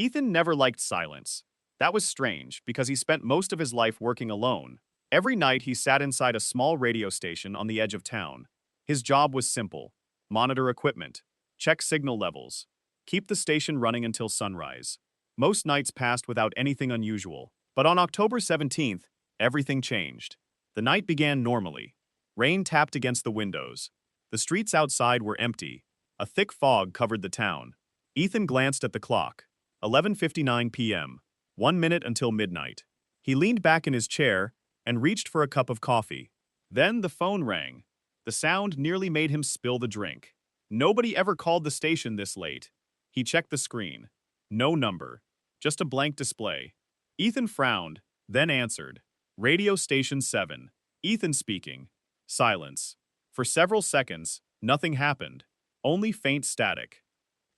Ethan never liked silence. That was strange because he spent most of his life working alone. Every night he sat inside a small radio station on the edge of town. His job was simple: monitor equipment, check signal levels, keep the station running until sunrise. Most nights passed without anything unusual. But on October 17th, everything changed. The night began normally. Rain tapped against the windows. The streets outside were empty. A thick fog covered the town. Ethan glanced at the clock. 11:59 p.m. 1 minute until midnight. He leaned back in his chair and reached for a cup of coffee. Then the phone rang. The sound nearly made him spill the drink. Nobody ever called the station this late. He checked the screen. No number. Just a blank display. Ethan frowned, then answered. Radio Station 7. Ethan speaking. Silence. For several seconds, nothing happened. Only faint static.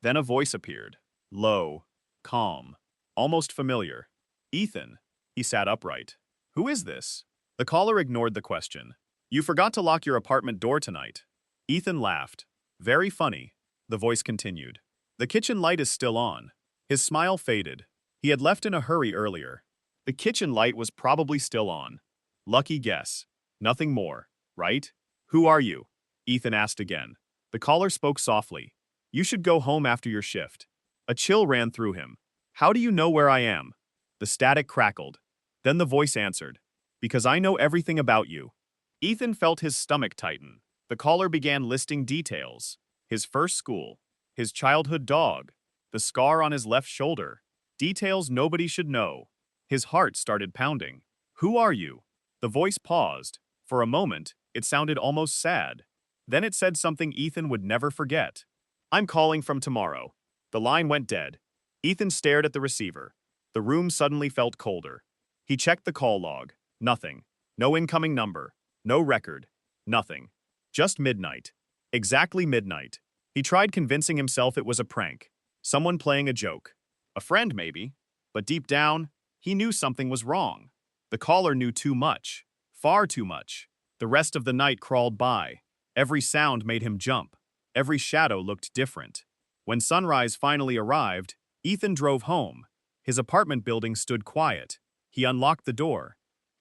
Then a voice appeared. Low. Calm. Almost familiar. Ethan. He sat upright. Who is this? The caller ignored the question. You forgot to lock your apartment door tonight. Ethan laughed. Very funny. The voice continued. The kitchen light is still on. His smile faded. He had left in a hurry earlier. The kitchen light was probably still on. Lucky guess. Nothing more, right? Who are you? Ethan asked again. The caller spoke softly. You should go home after your shift. A chill ran through him. How do you know where I am? The static crackled. Then the voice answered. Because I know everything about you. Ethan felt his stomach tighten. The caller began listing details. His first school. His childhood dog. The scar on his left shoulder. Details nobody should know. His heart started pounding. Who are you? The voice paused. For a moment, it sounded almost sad. Then it said something Ethan would never forget. I'm calling from tomorrow. The line went dead. Ethan stared at the receiver. The room suddenly felt colder. He checked the call log. Nothing. No incoming number. No record. Nothing. Just midnight. Exactly midnight. He tried convincing himself it was a prank. Someone playing a joke. A friend, maybe. But deep down, he knew something was wrong. The caller knew too much. Far too much. The rest of the night crawled by. Every sound made him jump. Every shadow looked different. When sunrise finally arrived, Ethan drove home. His apartment building stood quiet. He unlocked the door.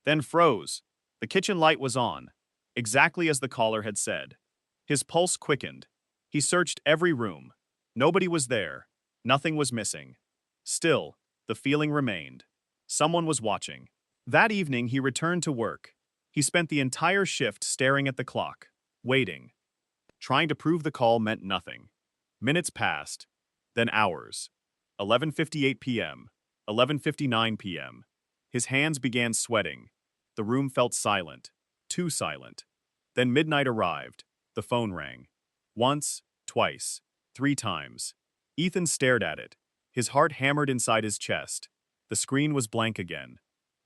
Then froze. The kitchen light was on. Exactly as the caller had said. His pulse quickened. He searched every room. Nobody was there. Nothing was missing. Still, the feeling remained. Someone was watching. That evening, he returned to work. He spent the entire shift staring at the clock, waiting. Trying to prove the call meant nothing. Minutes passed, then hours. 11:58 p.m., 11:59 p.m. His hands began sweating. The room felt silent, too silent. Then midnight arrived. The phone rang. Once, twice, 3 times. Ethan stared at it. His heart hammered inside his chest. The screen was blank again.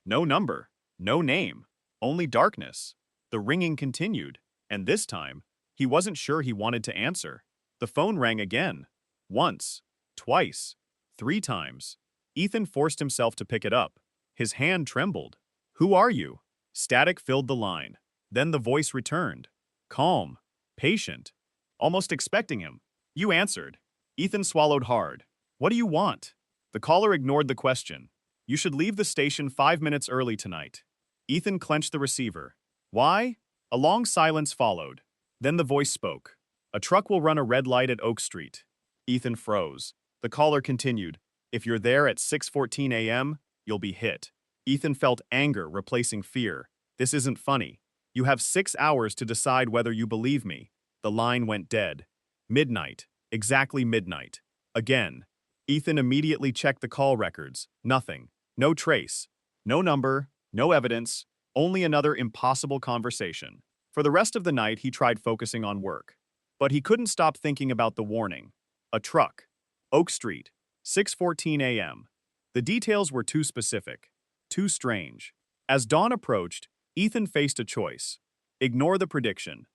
No number, no name, only darkness. The ringing continued, and this time, he wasn't sure he wanted to answer. The phone rang again. Once, twice, 3 times. Ethan forced himself to pick it up. His hand trembled. Who are you? Static filled the line. Then the voice returned. Calm, patient, almost expecting him. You answered. Ethan swallowed hard. What do you want? The caller ignored the question. You should leave the station 5 minutes early tonight. Ethan clenched the receiver. Why? A long silence followed. Then the voice spoke. A truck will run a red light at Oak Street. Ethan froze. The caller continued. If you're there at 6:14 a.m., you'll be hit. Ethan felt anger replacing fear. This isn't funny. You have 6 hours to decide whether you believe me. The line went dead. Midnight. Exactly midnight. Again. Ethan immediately checked the call records. Nothing. No trace. No number. No evidence. Only another impossible conversation. For the rest of the night, he tried focusing on work. But he couldn't stop thinking about the warning. A truck. Oak Street. 6:14 a.m. The details were too specific. Too strange. As dawn approached, Ethan faced a choice. Ignore the prediction.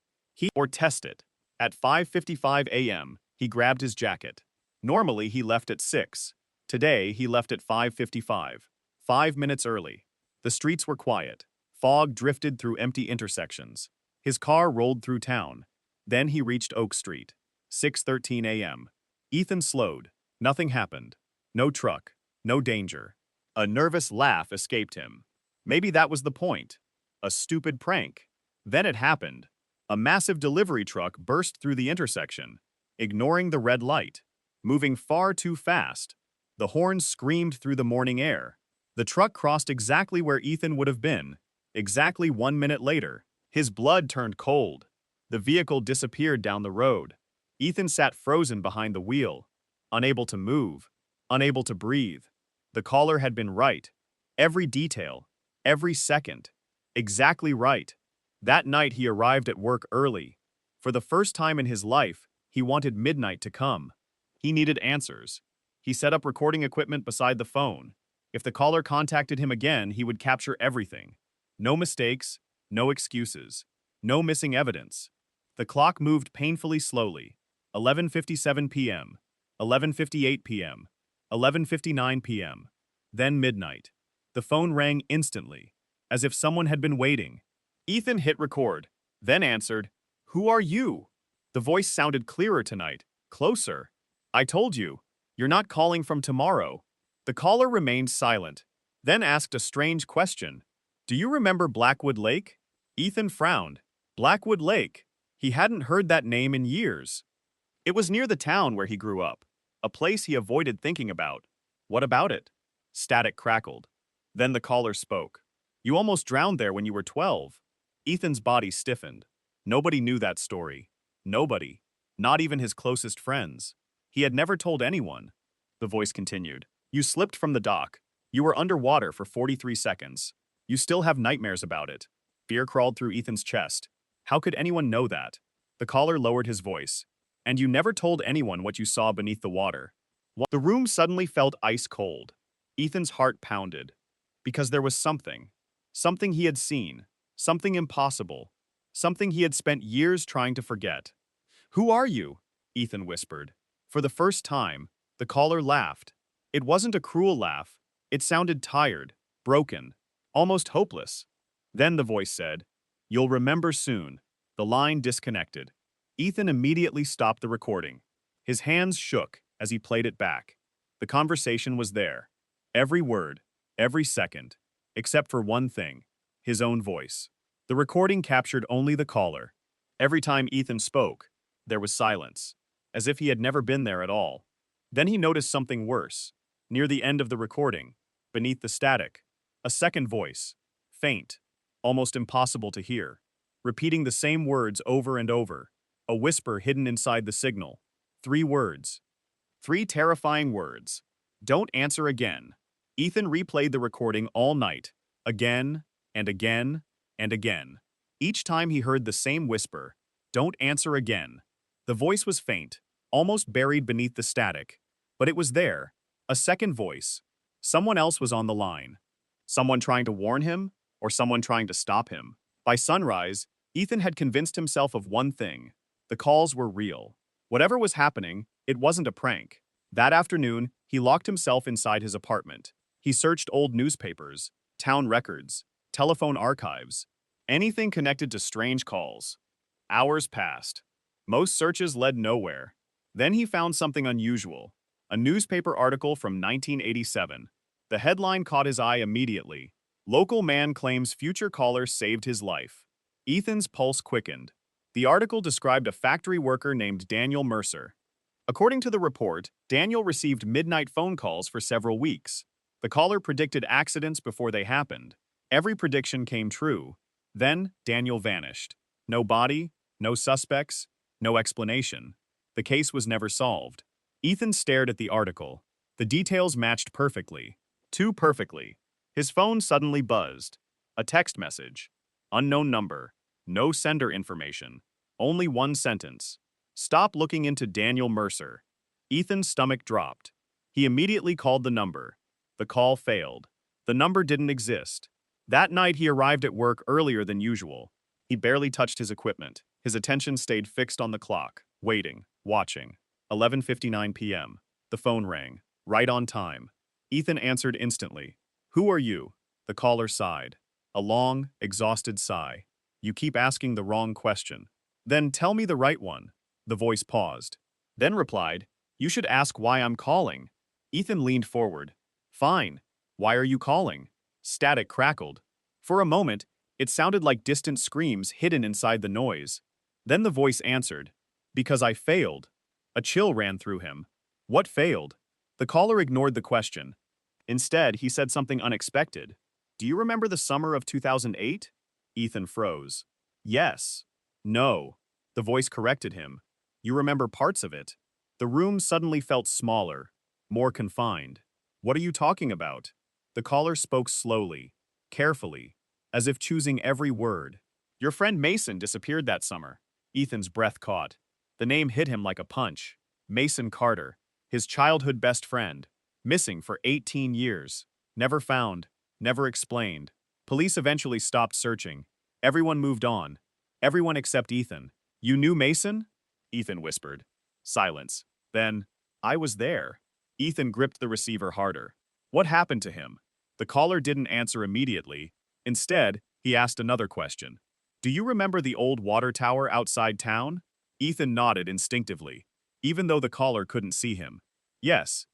Or test it. At 5:55 a.m., he grabbed his jacket. Normally, he left at 6. Today, he left at 5:55. 5 minutes early. The streets were quiet. Fog drifted through empty intersections. His car rolled through town. Then he reached Oak Street. 6:13 a.m. Ethan slowed. Nothing happened. No truck, no danger. A nervous laugh escaped him. Maybe that was the point. A stupid prank. Then it happened. A massive delivery truck burst through the intersection, ignoring the red light, moving far too fast. The horn screamed through the morning air. The truck crossed exactly where Ethan would have been, exactly 1 minute later. His blood turned cold. The vehicle disappeared down the road. Ethan sat frozen behind the wheel, unable to move, unable to breathe. The caller had been right. Every detail, every second. Exactly right. That night he arrived at work early. For the first time in his life, he wanted midnight to come. He needed answers. He set up recording equipment beside the phone. If the caller contacted him again, he would capture everything. No mistakes, no excuses, no missing evidence. The clock moved painfully slowly. 11:57 p.m., 11:58 p.m., 11:59 p.m., then midnight. The phone rang instantly, as if someone had been waiting. Ethan hit record, then answered, "Who are you?" The voice sounded clearer tonight, closer. "I told you, you're not calling from tomorrow." The caller remained silent, then asked a strange question. "Do you remember Blackwood Lake?" Ethan frowned. Blackwood Lake. He hadn't heard that name in years. It was near the town where he grew up, a place he avoided thinking about. What about it? Static crackled. Then the caller spoke. "You almost drowned there when you were 12. Ethan's body stiffened. Nobody knew that story. Nobody. Not even his closest friends. He had never told anyone. The voice continued. "You slipped from the dock. You were underwater for 43 seconds. You still have nightmares about it." Fear crawled through Ethan's chest. How could anyone know that? The caller lowered his voice. "And you never told anyone what you saw beneath the water." The room suddenly felt ice cold. Ethan's heart pounded. Because there was something. Something he had seen. Something impossible. Something he had spent years trying to forget. "Who are you?" Ethan whispered. For the first time, the caller laughed. It wasn't a cruel laugh. It sounded tired, broken, almost hopeless. Then the voice said, "You'll remember soon." The line disconnected. Ethan immediately stopped the recording. His hands shook as he played it back. The conversation was there. Every word, every second, except for one thing, his own voice. The recording captured only the caller. Every time Ethan spoke, there was silence, as if he had never been there at all. Then he noticed something worse. Near the end of the recording, beneath the static, a second voice, faint, almost impossible to hear, repeating the same words over and over, a whisper hidden inside the signal. 3 words. 3 terrifying words. "Don't answer again." Ethan replayed the recording all night, again and again and again. Each time he heard the same whisper, "Don't answer again." The voice was faint, almost buried beneath the static, but it was there, a second voice. Someone else was on the line. Someone trying to warn him, or someone trying to stop him. By sunrise, Ethan had convinced himself of one thing. The calls were real. Whatever was happening, it wasn't a prank. That afternoon, he locked himself inside his apartment. He searched old newspapers, town records, telephone archives, anything connected to strange calls. Hours passed. Most searches led nowhere. Then he found something unusual. A newspaper article from 1987. The headline caught his eye immediately. "Local man claims future caller saved his life." Ethan's pulse quickened. The article described a factory worker named Daniel Mercer. According to the report, Daniel received midnight phone calls for several weeks. The caller predicted accidents before they happened. Every prediction came true. Then, Daniel vanished. No body, no suspects, no explanation. The case was never solved. Ethan stared at the article. The details matched perfectly. Too perfectly. His phone suddenly buzzed. A text message. Unknown number. No sender information. Only one sentence. "Stop looking into Daniel Mercer." Ethan's stomach dropped. He immediately called the number. The call failed. The number didn't exist. That night he arrived at work earlier than usual. He barely touched his equipment. His attention stayed fixed on the clock, waiting, watching. 11:59 p.m. The phone rang. Right on time. Ethan answered instantly. "Who are you?" The caller sighed. A long, exhausted sigh. "You keep asking the wrong question." "Then tell me the right one." The voice paused. Then replied, "You should ask why I'm calling." Ethan leaned forward. Fine. Why are you calling? Static crackled. For a moment, it sounded like distant screams hidden inside the noise. Then the voice answered. Because I failed. A chill ran through him. What failed? The caller ignored the question. Instead, he said something unexpected. Do you remember the summer of 2008? Ethan froze. Yes. No. The voice corrected him. You remember parts of it. The room suddenly felt smaller, more confined. What are you talking about? The caller spoke slowly, carefully, as if choosing every word. Your friend Mason disappeared that summer. Ethan's breath caught. The name hit him like a punch. Mason Carter, his childhood best friend, missing for 18 years. Never found, never explained. Police eventually stopped searching. Everyone moved on. Everyone except Ethan. You knew Mason? Ethan whispered. Silence. Then, I was there. Ethan gripped the receiver harder. What happened to him? The caller didn't answer immediately. Instead, he asked another question. Do you remember the old water tower outside town? Ethan nodded instinctively, even though the caller couldn't see him. Yes.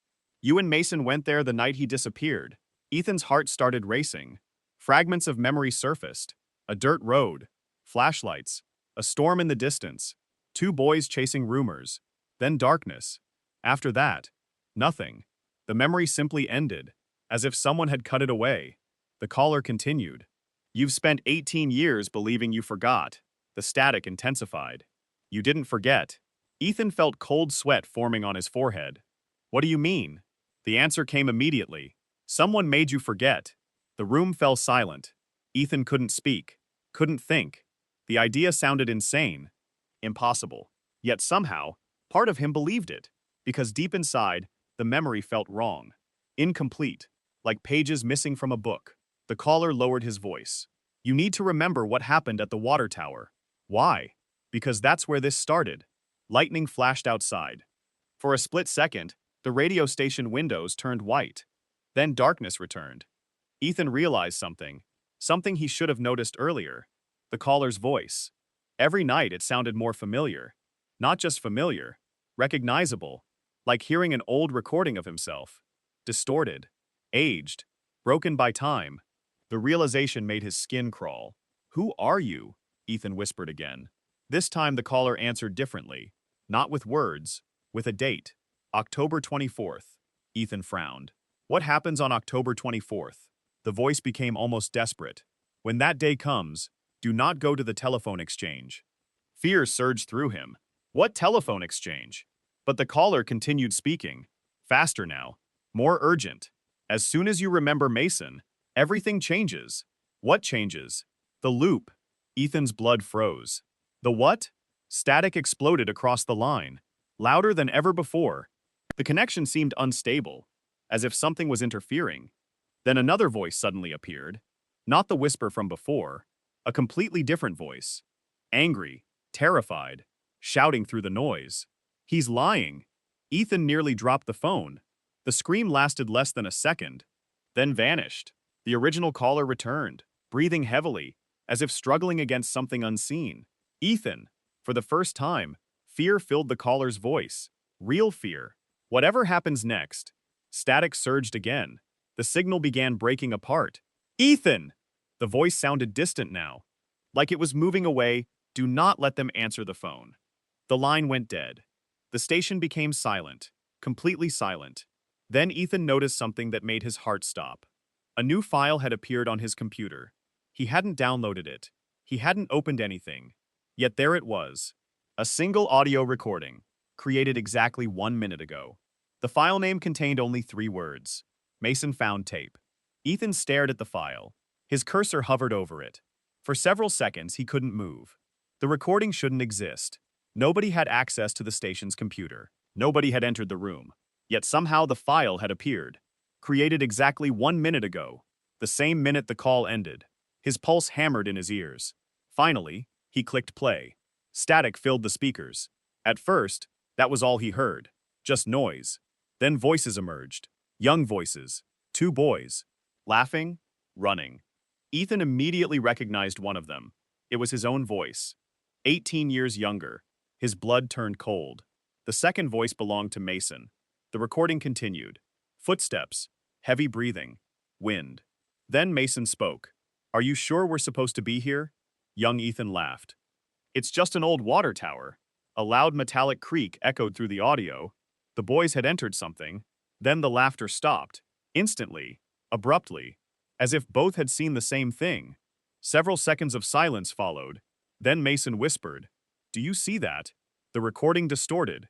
You and Mason went there the night he disappeared. Ethan's heart started racing. Fragments of memory surfaced. A dirt road. Flashlights. A storm in the distance. Two boys chasing rumors. Then darkness. After that, nothing. The memory simply ended, as if someone had cut it away. The caller continued. You've spent 18 years believing you forgot. The static intensified. You didn't forget. Ethan felt cold sweat forming on his forehead. What do you mean? The answer came immediately. Someone made you forget. The room fell silent. Ethan couldn't speak, couldn't think. The idea sounded insane. Impossible. Yet somehow, part of him believed it, because deep inside, the memory felt wrong. Incomplete, like pages missing from a book. The caller lowered his voice. You need to remember what happened at the water tower. Why? Because that's where this started. Lightning flashed outside. For a split second, the radio station windows turned white. Then darkness returned. Ethan realized something he should have noticed earlier. The caller's voice. Every night it sounded more familiar. Not just familiar, recognizable, like hearing an old recording of himself. Distorted, aged, broken by time. The realization made his skin crawl. Who are you? Ethan whispered again. This time the caller answered differently. Not with words, with a date. October 24th. Ethan frowned. What happens on October 24th? The voice became almost desperate. When that day comes, do not go to the telephone exchange. Fear surged through him. What telephone exchange? But the caller continued speaking. Faster now. More urgent. As soon as you remember Mason, everything changes. What changes? The loop. Ethan's blood froze. The what? Static exploded across the line, louder than ever before. The connection seemed unstable, as if something was interfering. Then another voice suddenly appeared. Not the whisper from before, a completely different voice. Angry, terrified, shouting through the noise. He's lying. Ethan nearly dropped the phone. The scream lasted less than a second, then vanished. The original caller returned, breathing heavily, as if struggling against something unseen. Ethan. For the first time, fear filled the caller's voice. Real fear. Whatever happens next. Static surged again. The signal began breaking apart. Ethan! The voice sounded distant now. Like it was moving away. Do not let them answer the phone. The line went dead. The station became silent. Completely silent. Then Ethan noticed something that made his heart stop. A new file had appeared on his computer. He hadn't downloaded it. He hadn't opened anything. Yet there it was. A single audio recording, created exactly 1 minute ago. The file name contained only 3 words. Mason found tape. Ethan stared at the file. His cursor hovered over it. For several seconds, he couldn't move. The recording shouldn't exist. Nobody had access to the station's computer. Nobody had entered the room. Yet somehow the file had appeared. Created exactly 1 minute ago. The same minute the call ended. His pulse hammered in his ears. Finally, he clicked play. Static filled the speakers. At first, that was all he heard. Just noise. Then voices emerged. Young voices. 2 boys. Laughing, running. Ethan immediately recognized one of them. It was his own voice. 18 years younger. His blood turned cold. The second voice belonged to Mason. The recording continued. Footsteps, heavy breathing, wind. Then Mason spoke. "Are you sure we're supposed to be here?" Young Ethan laughed. "It's just an old water tower." A loud metallic creak echoed through the audio. The boys had entered something. Then the laughter stopped, instantly, abruptly, as if both had seen the same thing. Several seconds of silence followed. Then Mason whispered, "Do you see that?" The recording distorted.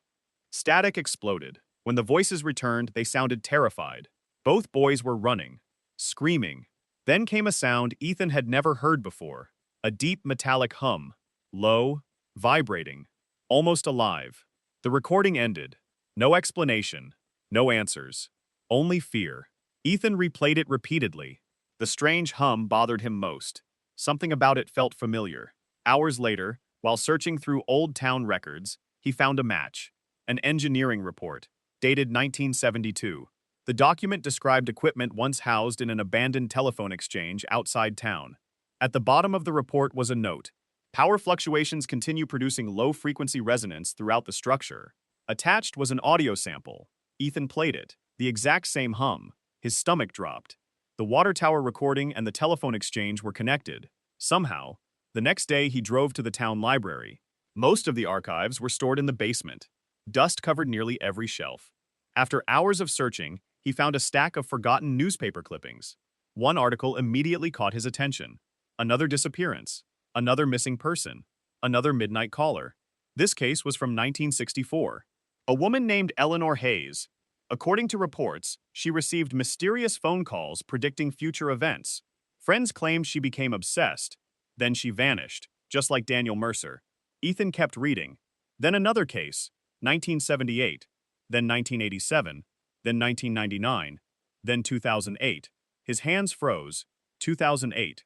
Static exploded. When the voices returned, they sounded terrified. Both boys were running, screaming. Then came a sound Ethan had never heard before. A deep metallic hum. Low, vibrating, almost alive. The recording ended. No explanation. No answers. Only fear. Ethan replayed it repeatedly. The strange hum bothered him most. Something about it felt familiar. Hours later, while searching through old town records, he found a match. An engineering report, dated 1972. The document described equipment once housed in an abandoned telephone exchange outside town. At the bottom of the report was a note. Power fluctuations continue producing low-frequency resonance throughout the structure. Attached was an audio sample. Ethan played it. The exact same hum. His stomach dropped. The water tower recording and the telephone exchange were connected. Somehow, the next day he drove to the town library. Most of the archives were stored in the basement. Dust covered nearly every shelf. After hours of searching, he found a stack of forgotten newspaper clippings. One article immediately caught his attention. Another disappearance. Another missing person. Another midnight caller. This case was from 1964. A woman named Eleanor Hayes. According to reports, she received mysterious phone calls predicting future events. Friends claimed she became obsessed. Then she vanished, just like Daniel Mercer. Ethan kept reading. Then another case, 1978, then 1987, then 1999, then 2008. His hands froze. 2008.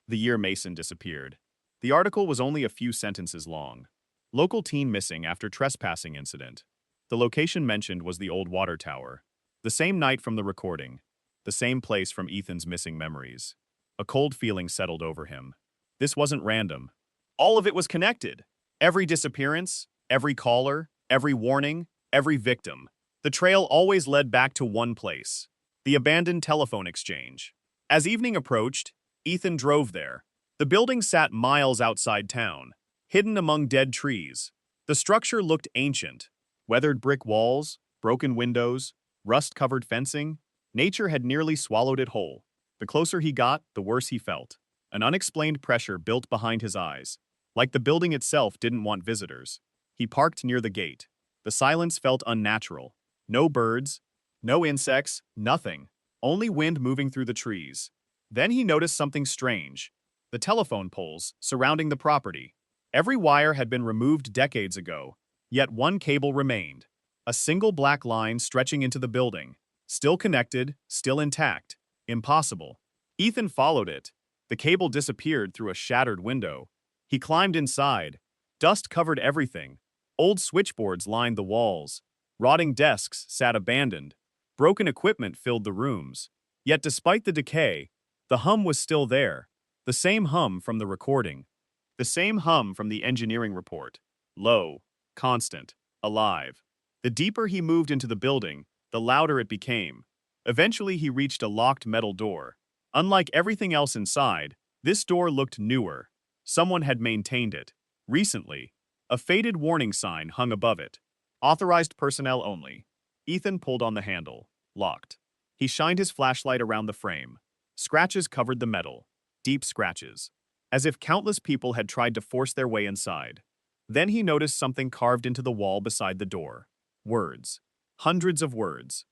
The year Mason disappeared. The article was only a few sentences long. Local teen missing after trespassing incident. The location mentioned was the old water tower. The same night from the recording. The same place from Ethan's missing memories. A cold feeling settled over him. This wasn't random. All of it was connected. Every disappearance, every caller, every warning, every victim. The trail always led back to one place. The abandoned telephone exchange. As evening approached, Ethan drove there. The building sat miles outside town, hidden among dead trees. The structure looked ancient. Weathered brick walls, broken windows, rust-covered fencing. Nature had nearly swallowed it whole. The closer he got, the worse he felt. An unexplained pressure built behind his eyes. Like the building itself didn't want visitors. He parked near the gate. The silence felt unnatural. No birds, no insects, nothing. Only wind moving through the trees. Then he noticed something strange. The telephone poles surrounding the property. Every wire had been removed decades ago, yet one cable remained. A single black line stretching into the building. Still connected, still intact. Impossible. Ethan followed it. The cable disappeared through a shattered window. He climbed inside. Dust covered everything. Old switchboards lined the walls. Rotting desks sat abandoned. Broken equipment filled the rooms. Yet despite the decay, the hum was still there. The same hum from the recording. The same hum from the engineering report. Low, constant, alive. The deeper he moved into the building, the louder it became. Eventually he reached a locked metal door. Unlike everything else inside, this door looked newer. Someone had maintained it. Recently. A faded warning sign hung above it. Authorized personnel only. Ethan pulled on the handle. Locked. He shined his flashlight around the frame. Scratches covered the metal. Deep scratches. As if countless people had tried to force their way inside. Then he noticed something carved into the wall beside the door. Words. Hundreds of words.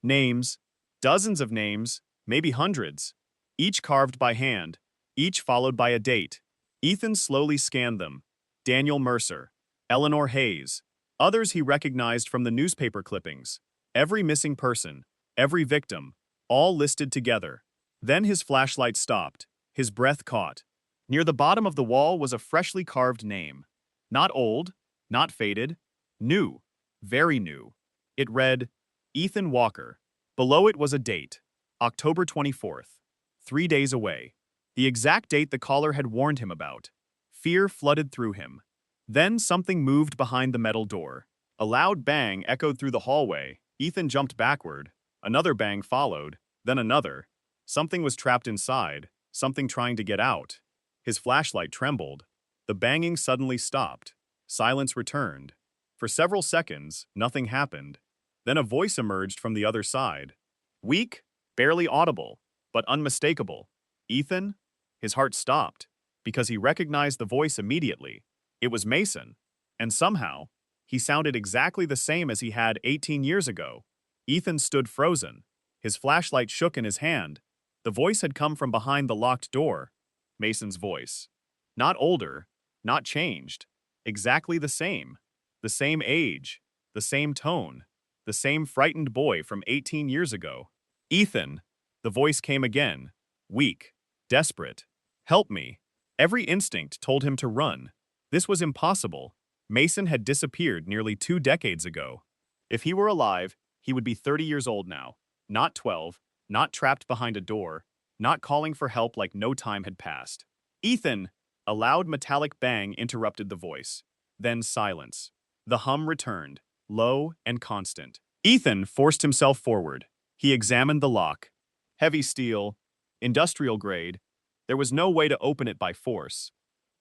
Names. Dozens of names, maybe hundreds. Each carved by hand. Each followed by a date. Ethan slowly scanned them. Daniel Mercer. Eleanor Hayes. Others he recognized from the newspaper clippings. Every missing person. Every victim. All listed together. Then his flashlight stopped. His breath caught. Near the bottom of the wall was a freshly carved name. Not old, not faded. New. Very new. It read, Ethan Walker. Below it was a date. October 24th. 3 days away. The exact date the caller had warned him about. Fear flooded through him. Then something moved behind the metal door. A loud bang echoed through the hallway. Ethan jumped backward. Another bang followed, then another. Something was trapped inside, something trying to get out. His flashlight trembled. The banging suddenly stopped. Silence returned. For several seconds, nothing happened. Then a voice emerged from the other side. Weak, barely audible, but unmistakable. Ethan? His heart stopped, because he recognized the voice immediately. It was Mason. And somehow, he sounded exactly the same as he had 18 years ago. Ethan stood frozen. His flashlight shook in his hand. The voice had come from behind the locked door. Mason's voice. Not older, not changed. Exactly the same. The same age. The same tone. The same frightened boy from 18 years ago. Ethan. The voice came again. Weak. Desperate. Help me. Every instinct told him to run. This was impossible. Mason had disappeared nearly 2 decades ago. If he were alive, he would be 30 years old now. Not 12, not trapped behind a door, not calling for help like no time had passed. Ethan! A loud metallic bang interrupted the voice. Then silence. The hum returned, low and constant. Ethan forced himself forward. He examined the lock. Heavy steel, industrial grade. There was no way to open it by force.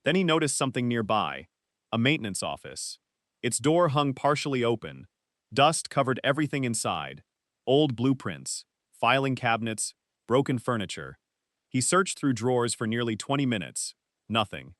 Then he noticed something nearby, a maintenance office. Its door hung partially open. Dust covered everything inside. Old blueprints, filing cabinets, broken furniture. He searched through drawers for nearly 20 minutes. Nothing.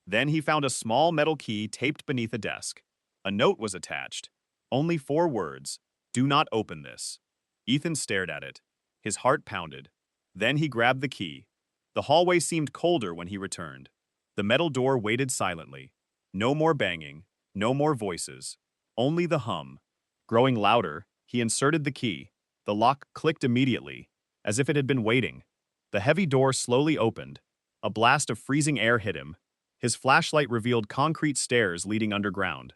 Then he found a small metal key taped beneath a desk. A note was attached. Only 4 words. Do not open this. Ethan stared at it. His heart pounded. Then he grabbed the key. The hallway seemed colder when he returned. The metal door waited silently. No more banging, no more voices. Only the hum. Growing louder, he inserted the key. The lock clicked immediately, as if it had been waiting. The heavy door slowly opened. A blast of freezing air hit him. His flashlight revealed concrete stairs leading underground.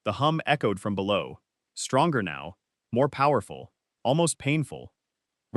The hum echoed from below. Stronger now, more powerful, almost painful.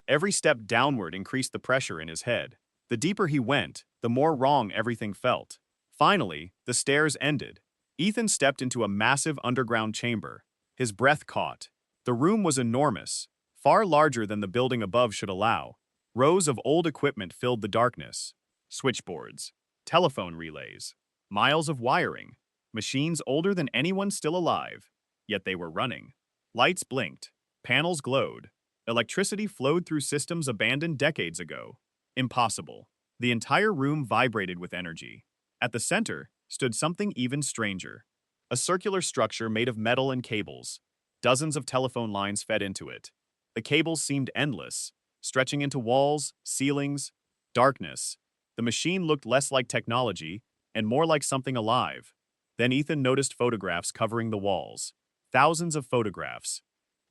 Every step downward increased the pressure in his head. The deeper he went, the more wrong everything felt. Finally, the stairs ended. Ethan stepped into a massive underground chamber. His breath caught. The room was enormous, far larger than the building above should allow. Rows of old equipment filled the darkness. Switchboards, telephone relays, miles of wiring, machines older than anyone still alive. Yet they were running. Lights blinked, panels glowed. Electricity flowed through systems abandoned decades ago. Impossible. The entire room vibrated with energy. At the center stood something even stranger. A circular structure made of metal and cables. Dozens of telephone lines fed into it. The cables seemed endless, stretching into walls, ceilings, darkness. The machine looked less like technology and more like something alive. Then Ethan noticed photographs covering the walls. Thousands of photographs.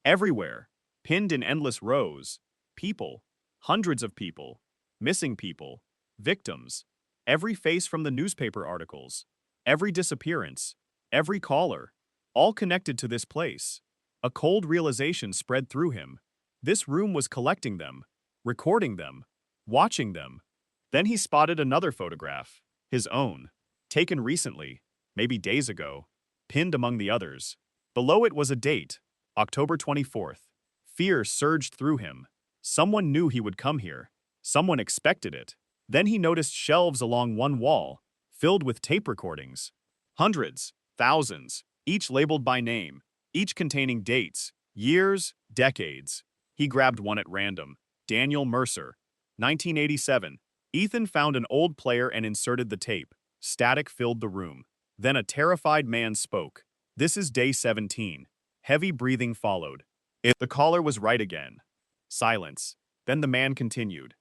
Everywhere, pinned in endless rows. People. Hundreds of people. Missing people. Victims. Every face from the newspaper articles. Every disappearance. Every caller. All connected to this place. A cold realization spread through him. This room was collecting them, recording them, watching them. Then he spotted another photograph, his own, taken recently, maybe days ago, pinned among the others. Below it was a date, October 24th. Fear surged through him. Someone knew he would come here. Someone expected it. Then he noticed shelves along one wall, filled with tape recordings. Hundreds, thousands, each labeled by name, each containing dates, years, decades. He grabbed one at random. Daniel Mercer, 1987. Ethan found an old player and inserted the tape. Static filled the room. Then a terrified man spoke. This is day 17. Heavy breathing followed. The caller was right again. Silence. Then the man continued.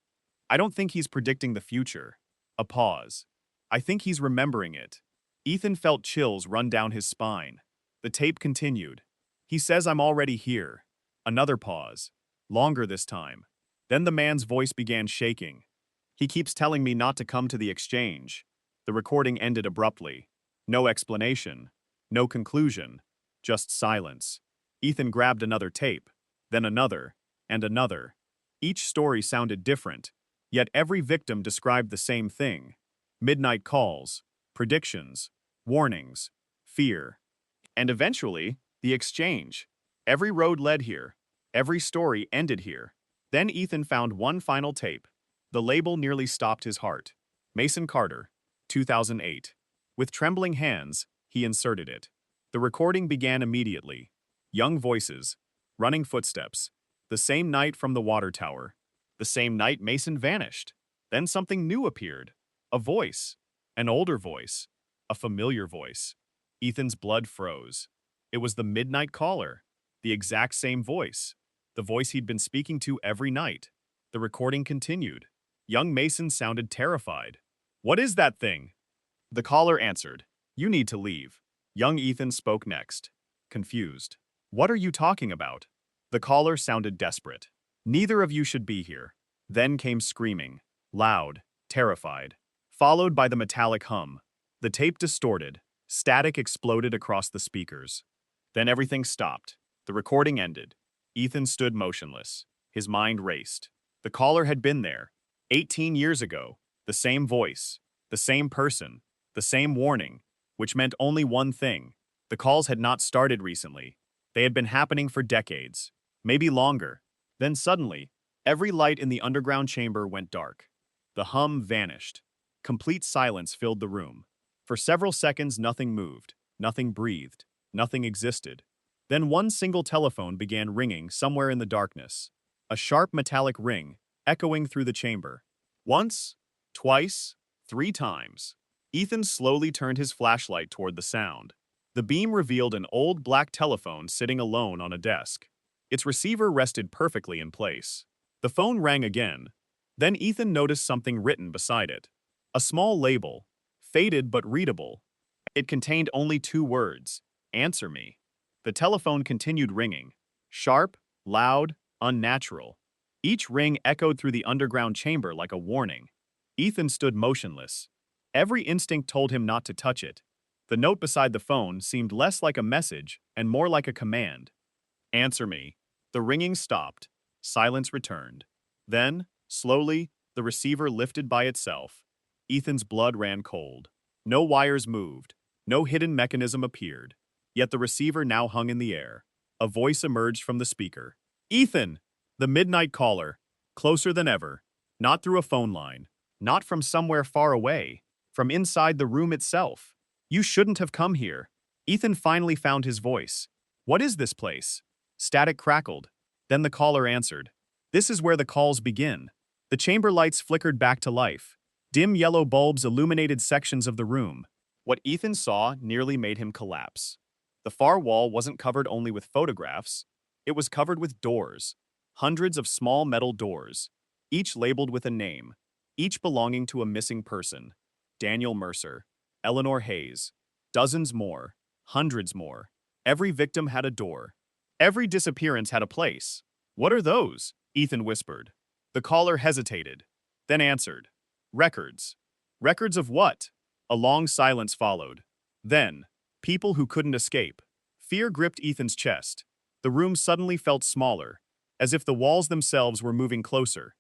I don't think he's predicting the future. A pause. I think he's remembering it. Ethan felt chills run down his spine. The tape continued. He says I'm already here. Another pause. Longer this time. Then the man's voice began shaking. He keeps telling me not to come to the exchange. The recording ended abruptly. No explanation. No conclusion. Just silence. Ethan grabbed another tape. Then another. And another. Each story sounded different. Yet every victim described the same thing. Midnight calls. Predictions. Warnings. Fear. And eventually, the exchange. Every road led here. Every story ended here. Then Ethan found one final tape. The label nearly stopped his heart. Mason Carter, 2008. With trembling hands, he inserted it. The recording began immediately. Young voices, running footsteps. The same night from the water tower. The same night Mason vanished. Then something new appeared. A voice. An older voice. A familiar voice. Ethan's blood froze. It was the midnight caller. The exact same voice. The voice he'd been speaking to every night. The recording continued. Young Mason sounded terrified. "What is that thing?" The caller answered. "You need to leave." Young Ethan spoke next. Confused. "What are you talking about?" The caller sounded desperate. "Neither of you should be here." Then came screaming. Loud, terrified. Followed by the metallic hum. The tape distorted. Static exploded across the speakers. Then everything stopped. The recording ended. Ethan stood motionless. His mind raced. The caller had been there. 18 years ago. The same voice. The same person. The same warning. Which meant only one thing. The calls had not started recently. They had been happening for decades. Maybe longer. Then suddenly, every light in the underground chamber went dark. The hum vanished. Complete silence filled the room. For several seconds, nothing moved. Nothing breathed. Nothing existed. Then one single telephone began ringing somewhere in the darkness. A sharp metallic ring, echoing through the chamber. Once, twice, 3 times. Ethan slowly turned his flashlight toward the sound. The beam revealed an old black telephone sitting alone on a desk. Its receiver rested perfectly in place. The phone rang again. Then Ethan noticed something written beside it. A small label, faded but readable. It contained only 2 words, "Answer me." The telephone continued ringing. Sharp, loud, unnatural. Each ring echoed through the underground chamber like a warning. Ethan stood motionless. Every instinct told him not to touch it. The note beside the phone seemed less like a message and more like a command. "Answer me." The ringing stopped. Silence returned. Then, slowly, the receiver lifted by itself. Ethan's blood ran cold. No wires moved. No hidden mechanism appeared. Yet the receiver now hung in the air. A voice emerged from the speaker. "Ethan!" The midnight caller. Closer than ever. Not through a phone line. Not from somewhere far away. From inside the room itself. "You shouldn't have come here." Ethan finally found his voice. "What is this place?" Static crackled. Then the caller answered. "This is where the calls begin." The chamber lights flickered back to life. Dim yellow bulbs illuminated sections of the room. What Ethan saw nearly made him collapse. The far wall wasn't covered only with photographs. It was covered with doors. Hundreds of small metal doors. Each labeled with a name. Each belonging to a missing person. Daniel Mercer. Eleanor Hayes. Dozens more. Hundreds more. Every victim had a door. Every disappearance had a place. "What are those?" Ethan whispered. The caller hesitated, then answered. "Records." "Records of what?" A long silence followed. Then, people who couldn't escape. Fear gripped Ethan's chest. The room suddenly felt smaller, as if the walls themselves were moving closer.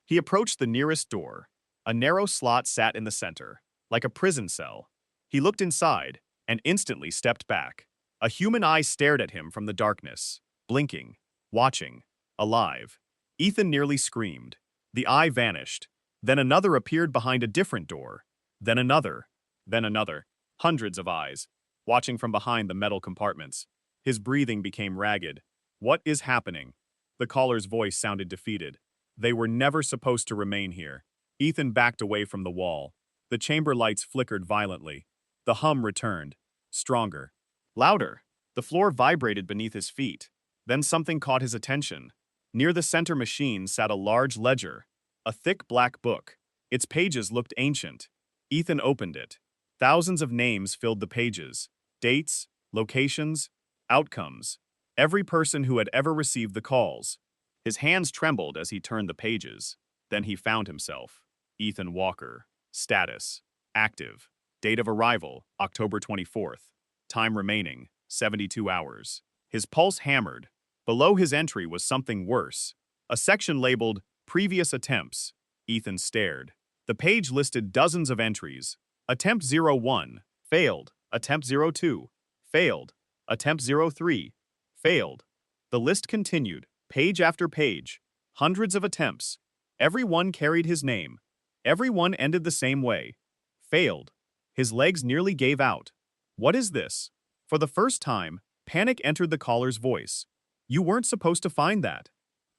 He approached the nearest door. A narrow slot sat in the center, like a prison cell. He looked inside, and instantly stepped back. A human eye stared at him from the darkness, blinking, watching, alive. Ethan nearly screamed. The eye vanished. Then another appeared behind a different door. Then another. Then another. Hundreds of eyes, watching from behind the metal compartments. His breathing became ragged. "What is happening?" The caller's voice sounded defeated. They were never supposed to remain here. Ethan backed away from the wall. The chamber lights flickered violently. The hum returned. Stronger. Louder. The floor vibrated beneath his feet. Then something caught his attention. Near the center machine sat a large ledger. A thick black book. Its pages looked ancient. Ethan opened it. Thousands of names filled the pages. Dates, locations, outcomes. Every person who had ever received the calls. His hands trembled as he turned the pages. Then he found himself. Ethan Walker. Status. Active. Date of arrival, October 24th. Time remaining, 72 hours. His pulse hammered. Below his entry was something worse. A section labeled, "Previous Attempts." Ethan stared. The page listed dozens of entries. Attempt 01, failed. Attempt 02, failed. Attempt 03, failed. The list continued. Page after page. Hundreds of attempts. Every one carried his name. Every one ended the same way. Failed. His legs nearly gave out. What is this? For the first time, panic entered the caller's voice. You weren't supposed to find that.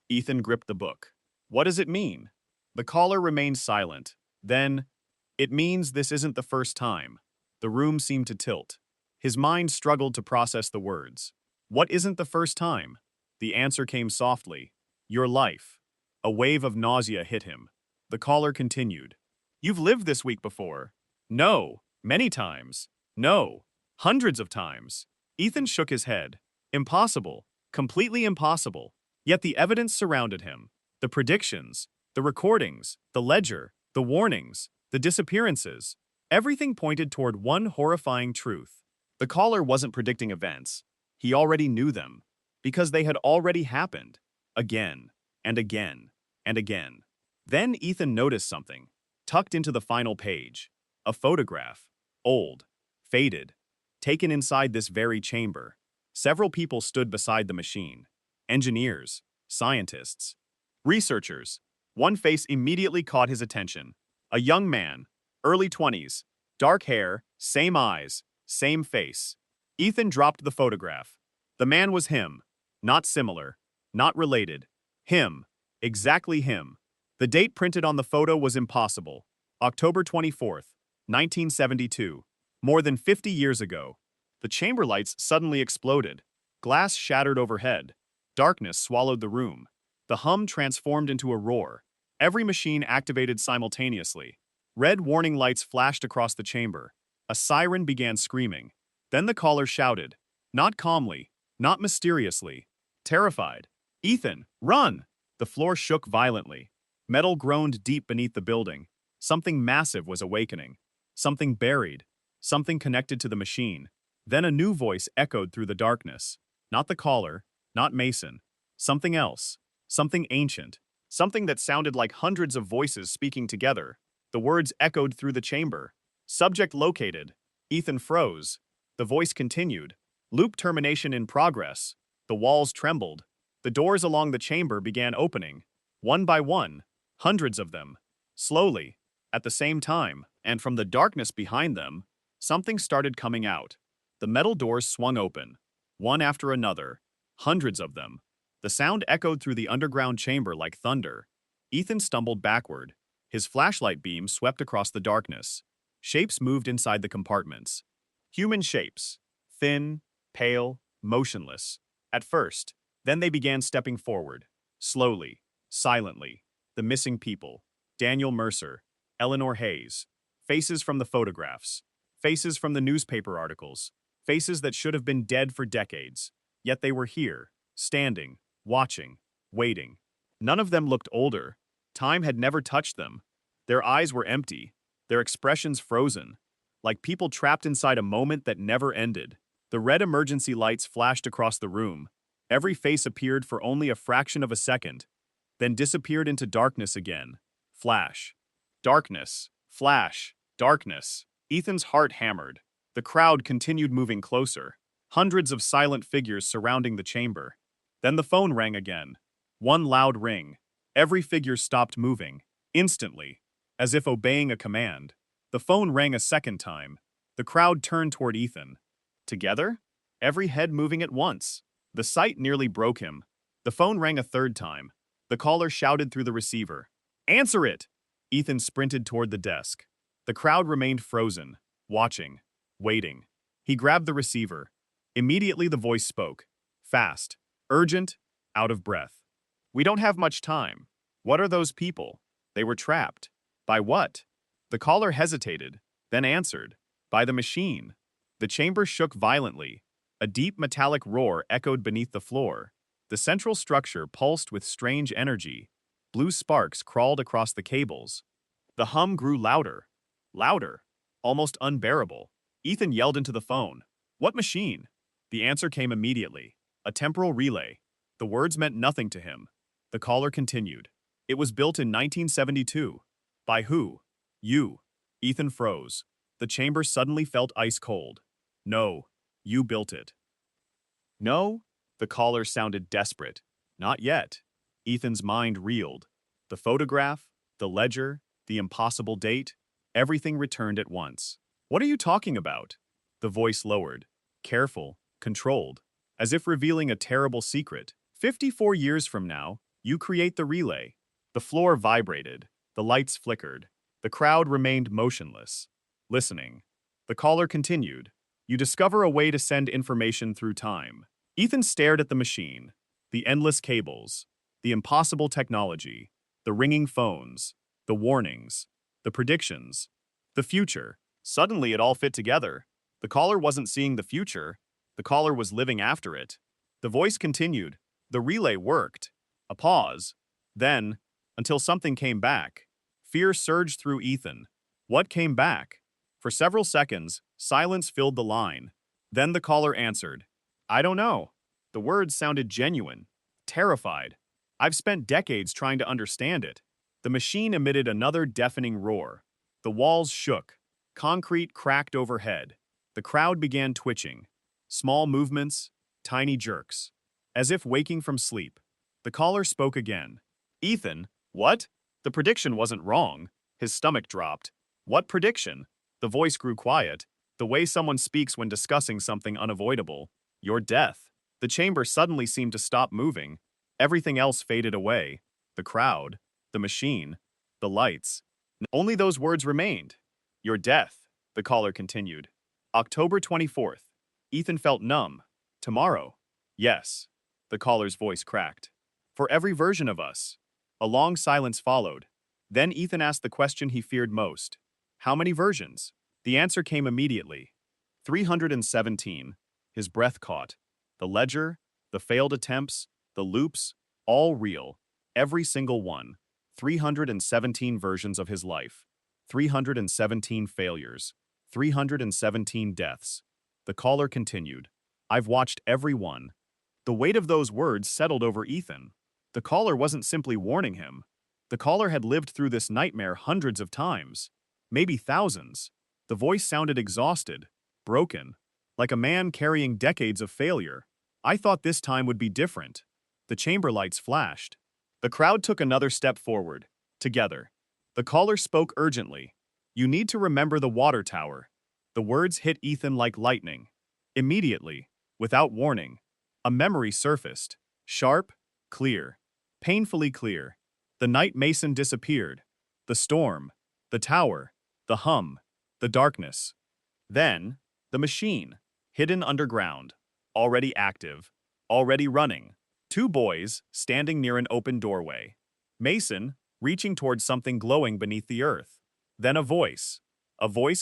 Ethan gripped the book. What does it mean? The caller remained silent. Then, it means this isn't the first time. The room seemed to tilt. His mind struggled to process the words. What isn't the first time? The answer came softly. Your life. A wave of nausea hit him. The caller continued. You've lived this week before. No. Many times. No. Hundreds of times. Ethan shook his head. Impossible. Completely impossible. Yet the evidence surrounded him. The predictions, the recordings, the ledger, the warnings, the disappearances. Everything pointed toward one horrifying truth. The caller wasn't predicting events. He already knew them. Because they had already happened. Again, and again, and again. Then Ethan noticed something. Tucked into the final page. A photograph. Old. Faded. Taken inside this very chamber. Several people stood beside the machine. Engineers. Scientists. Researchers. One face immediately caught his attention. A young man. Early 20s. Dark hair. Same eyes. Same face. Ethan dropped the photograph. The man was him. Not similar. Not related. Him. Exactly him. The date printed on the photo was impossible. October 24th, 1972. More than 50 years ago. The chamber lights suddenly exploded. Glass shattered overhead. Darkness swallowed the room. The hum transformed into a roar. Every machine activated simultaneously. Red warning lights flashed across the chamber. A siren began screaming. Then the caller shouted. Not calmly. Not mysteriously. Terrified. Ethan, run! The floor shook violently. Metal groaned deep beneath the building. Something massive was awakening. Something buried. Something connected to the machine. Then a new voice echoed through the darkness. Not the caller. Not Mason. Something else. Something ancient. Something that sounded like hundreds of voices speaking together. The words echoed through the chamber. Subject located. Ethan froze. The voice continued. Loop termination in progress. The walls trembled. The doors along the chamber began opening. One by one. Hundreds of them. Slowly. At the same time. And from the darkness behind them, something started coming out. The metal doors swung open. One after another. Hundreds of them. The sound echoed through the underground chamber like thunder. Ethan stumbled backward. His flashlight beam swept across the darkness. Shapes moved inside the compartments. Human shapes. Thin, pale, motionless. At first. Then they began stepping forward. Slowly. Silently. The missing people. Daniel Mercer. Eleanor Hayes. Faces from the photographs. Faces from the newspaper articles. Faces that should have been dead for decades. Yet they were here. Standing. Watching. Waiting. None of them looked older. Time had never touched them. Their eyes were empty. Their expressions frozen. Like people trapped inside a moment that never ended. The red emergency lights flashed across the room. Every face appeared for only a fraction of a second, then disappeared into darkness again. Flash. Darkness. Flash. Darkness. Ethan's heart hammered. The crowd continued moving closer. Hundreds of silent figures surrounding the chamber. Then the phone rang again. One loud ring. Every figure stopped moving. Instantly. As if obeying a command. The phone rang a second time. The crowd turned toward Ethan. Together? Every head moving at once. The sight nearly broke him. The phone rang a third time. The caller shouted through the receiver. Answer it! Ethan sprinted toward the desk. The crowd remained frozen, watching, waiting. He grabbed the receiver. Immediately the voice spoke. Fast, urgent, out of breath. We don't have much time. What are those people? They were trapped. By what? The caller hesitated, then answered. By the machine. The chamber shook violently. A deep metallic roar echoed beneath the floor. The central structure pulsed with strange energy. Blue sparks crawled across the cables. The hum grew louder. Louder. Almost unbearable. Ethan yelled into the phone. What machine? The answer came immediately. A temporal relay. The words meant nothing to him. The caller continued. It was built in 1972. By who? You. Ethan froze. The chamber suddenly felt ice cold. No. You built it. No? The caller sounded desperate. Not yet. Ethan's mind reeled. The photograph, the ledger, the impossible date, everything returned at once. What are you talking about? The voice lowered, careful, controlled, as if revealing a terrible secret. 54 years from now, you create the relay. The floor vibrated, the lights flickered. The crowd remained motionless, listening. The caller continued. You discover a way to send information through time. Ethan stared at the machine, the endless cables, the impossible technology, the ringing phones, the warnings, the predictions, the future. Suddenly it all fit together. The caller wasn't seeing the future. The caller was living after it. The voice continued. The relay worked. A pause. Then, until something came back. Fear surged through Ethan. What came back? For several seconds, silence filled the line. Then the caller answered. I don't know. The words sounded genuine, terrified. I've spent decades trying to understand it. The machine emitted another deafening roar. The walls shook. Concrete cracked overhead. The crowd began twitching. Small movements, tiny jerks. As if waking from sleep. The caller spoke again. Ethan, what? The prediction wasn't wrong. His stomach dropped. What prediction? The voice grew quiet, the way someone speaks when discussing something unavoidable. Your death. The chamber suddenly seemed to stop moving. Everything else faded away. The crowd, the machine, the lights. Only those words remained. Your death, the caller continued. October 24th. Ethan felt numb. Tomorrow. Yes. The caller's voice cracked. For every version of us. A long silence followed. Then Ethan asked the question he feared most. How many versions? The answer came immediately. 317. His breath caught. The ledger, the failed attempts, the loops, all real. Every single one. 317 versions of his life. 317 failures. 317 deaths. The caller continued. I've watched every one. The weight of those words settled over Ethan. The caller wasn't simply warning him. The caller had lived through this nightmare hundreds of times. Maybe thousands. The voice sounded exhausted, broken, like a man carrying decades of failure. I thought this time would be different. The chamber lights flashed. The crowd took another step forward, together. The caller spoke urgently. You need to remember the water tower. The words hit Ethan like lightning. Immediately, without warning, a memory surfaced. Sharp, clear, painfully clear. The night Mason disappeared. The storm, the tower, the hum, the darkness. Then, the machine, hidden underground, already active, already running. Two boys standing near an open doorway. Mason reaching towards something glowing beneath the earth. Then a voice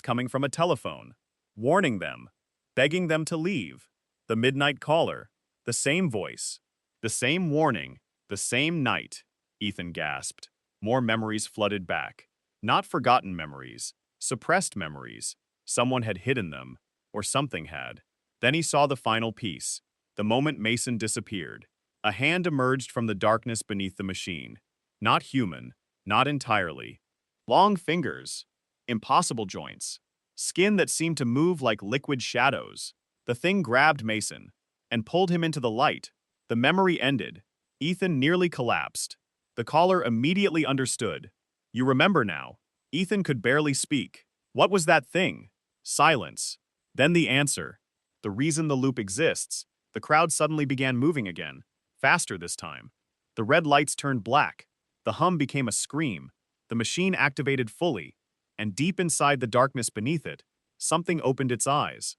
coming from a telephone, warning them, begging them to leave. The midnight caller, the same voice, the same warning, the same night. Ethan gasped. More memories flooded back. Not forgotten memories, suppressed memories. Someone had hidden them, or something had. Then he saw the final piece. The moment Mason disappeared, a hand emerged from the darkness beneath the machine. Not human, not entirely. Long fingers, impossible joints, skin that seemed to move like liquid shadows. The thing grabbed Mason and pulled him into the light. The memory ended. Ethan nearly collapsed. The caller immediately understood. You remember now. Ethan could barely speak. What was that thing? Silence. Then the answer. The reason the loop exists. The crowd suddenly began moving again, faster this time. The red lights turned black. The hum became a scream. The machine activated fully, and deep inside the darkness beneath it, something opened its eyes.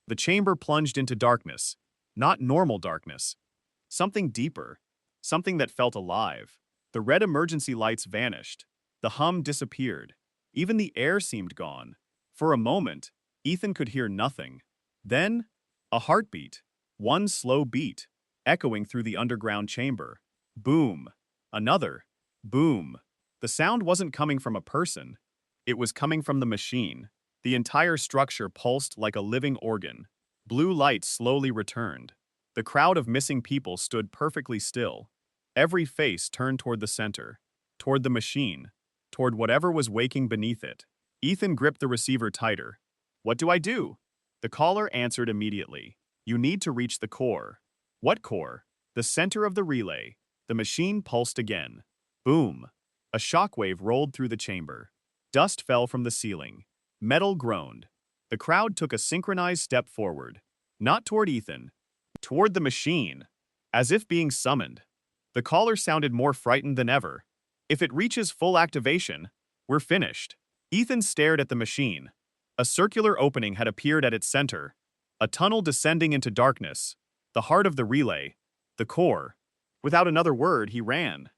The chamber plunged into darkness, not normal darkness. Something deeper, something that felt alive. The red emergency lights vanished. The hum disappeared. Even the air seemed gone. For a moment, Ethan could hear nothing. Then, a heartbeat. One slow beat, echoing through the underground chamber. Boom. Another. Boom. The sound wasn't coming from a person. It was coming from the machine. The entire structure pulsed like a living organ. Blue light slowly returned. The crowd of missing people stood perfectly still. Every face turned toward the center, toward the machine, toward whatever was waking beneath it. Ethan gripped the receiver tighter. What do I do? The caller answered immediately. You need to reach the core. What core? The center of the relay. The machine pulsed again. Boom! A shockwave rolled through the chamber. Dust fell from the ceiling. Metal groaned. The crowd took a synchronized step forward. Not toward Ethan. Toward the machine. As if being summoned. The caller sounded more frightened than ever. If it reaches full activation, we're finished. Ethan stared at the machine. A circular opening had appeared at its center. A tunnel descending into darkness. The heart of the relay. The core. Without another word, he ran.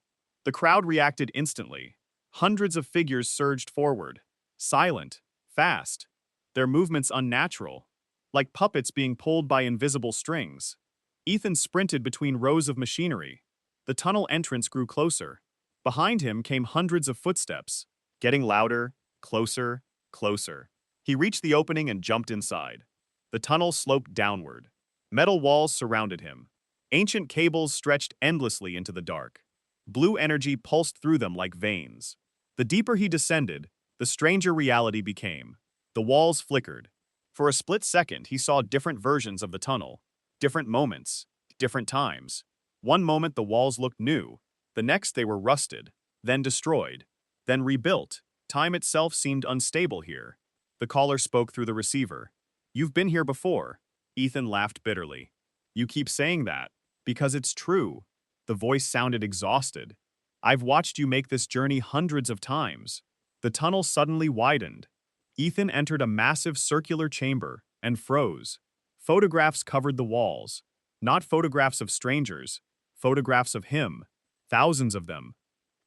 The crowd reacted instantly. Hundreds of figures surged forward. Silent. Fast. Their movements unnatural. Like puppets being pulled by invisible strings. Ethan sprinted between rows of machinery. The tunnel entrance grew closer. Behind him came hundreds of footsteps, getting louder, closer, closer. He reached the opening and jumped inside. The tunnel sloped downward. Metal walls surrounded him. Ancient cables stretched endlessly into the dark. Blue energy pulsed through them like veins. The deeper he descended, the stranger reality became. The walls flickered. For a split second, he saw different versions of the tunnel. Different moments, different times. One moment the walls looked new. The next they were rusted, then destroyed, then rebuilt. Time itself seemed unstable here. The caller spoke through the receiver. "You've been here before." Ethan laughed bitterly. "You keep saying that, because it's true." The voice sounded exhausted. "I've watched you make this journey hundreds of times." The tunnel suddenly widened. Ethan entered a massive circular chamber and froze. Photographs covered the walls. Not photographs of strangers, photographs of him. Thousands of them.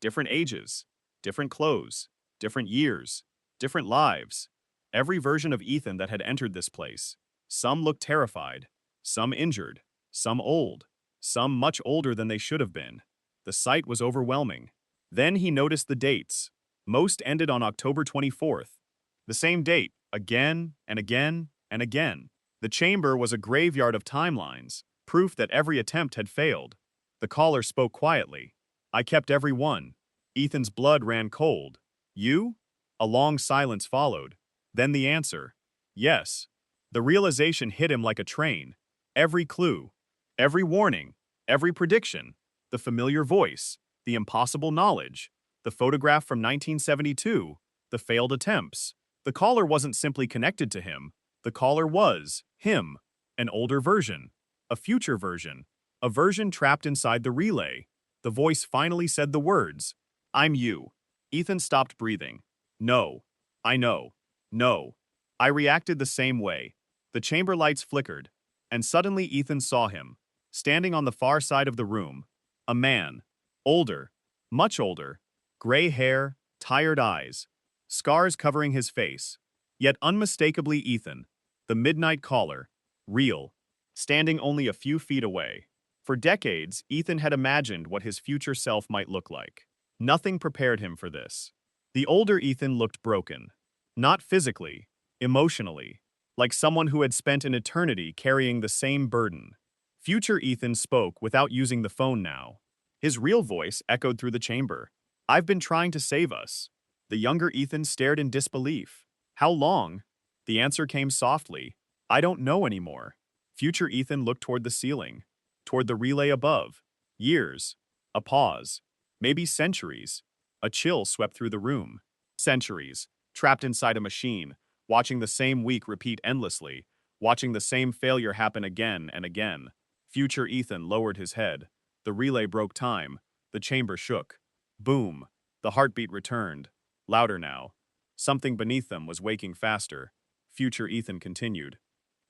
Different ages, different clothes, different years, different lives. Every version of Ethan that had entered this place. Some looked terrified, some injured, some old, some much older than they should have been. The sight was overwhelming. Then he noticed the dates. Most ended on October 24th. The same date, again and again and again. The chamber was a graveyard of timelines, proof that every attempt had failed. The caller spoke quietly. "I kept every one." Ethan's blood ran cold. "You?" A long silence followed. Then the answer. "Yes." The realization hit him like a train. Every clue, every warning, every prediction, the familiar voice, the impossible knowledge, the photograph from 1972, the failed attempts. The caller wasn't simply connected to him. The caller was him, an older version, a future version, a version trapped inside the relay. The voice finally said the words, "I'm you." Ethan stopped breathing. "No. I know. No." I reacted the same way. The chamber lights flickered, and suddenly Ethan saw him, standing on the far side of the room. A man. Older. Much older. Gray hair, tired eyes. Scars covering his face. Yet unmistakably Ethan. The midnight caller. Real. Standing only a few feet away. For decades, Ethan had imagined what his future self might look like. Nothing prepared him for this. The older Ethan looked broken. Not physically, emotionally, like someone who had spent an eternity carrying the same burden. Future Ethan spoke without using the phone now. His real voice echoed through the chamber. "I've been trying to save us." The younger Ethan stared in disbelief. "How long?" The answer came softly. "I don't know anymore." Future Ethan looked toward the ceiling, toward the relay above. Years. A pause. Maybe centuries. A chill swept through the room. Centuries. Trapped inside a machine, watching the same week repeat endlessly, watching the same failure happen again and again. Future Ethan lowered his head. The relay broke time. The chamber shook. Boom. The heartbeat returned. Louder now. Something beneath them was waking faster. Future Ethan continued.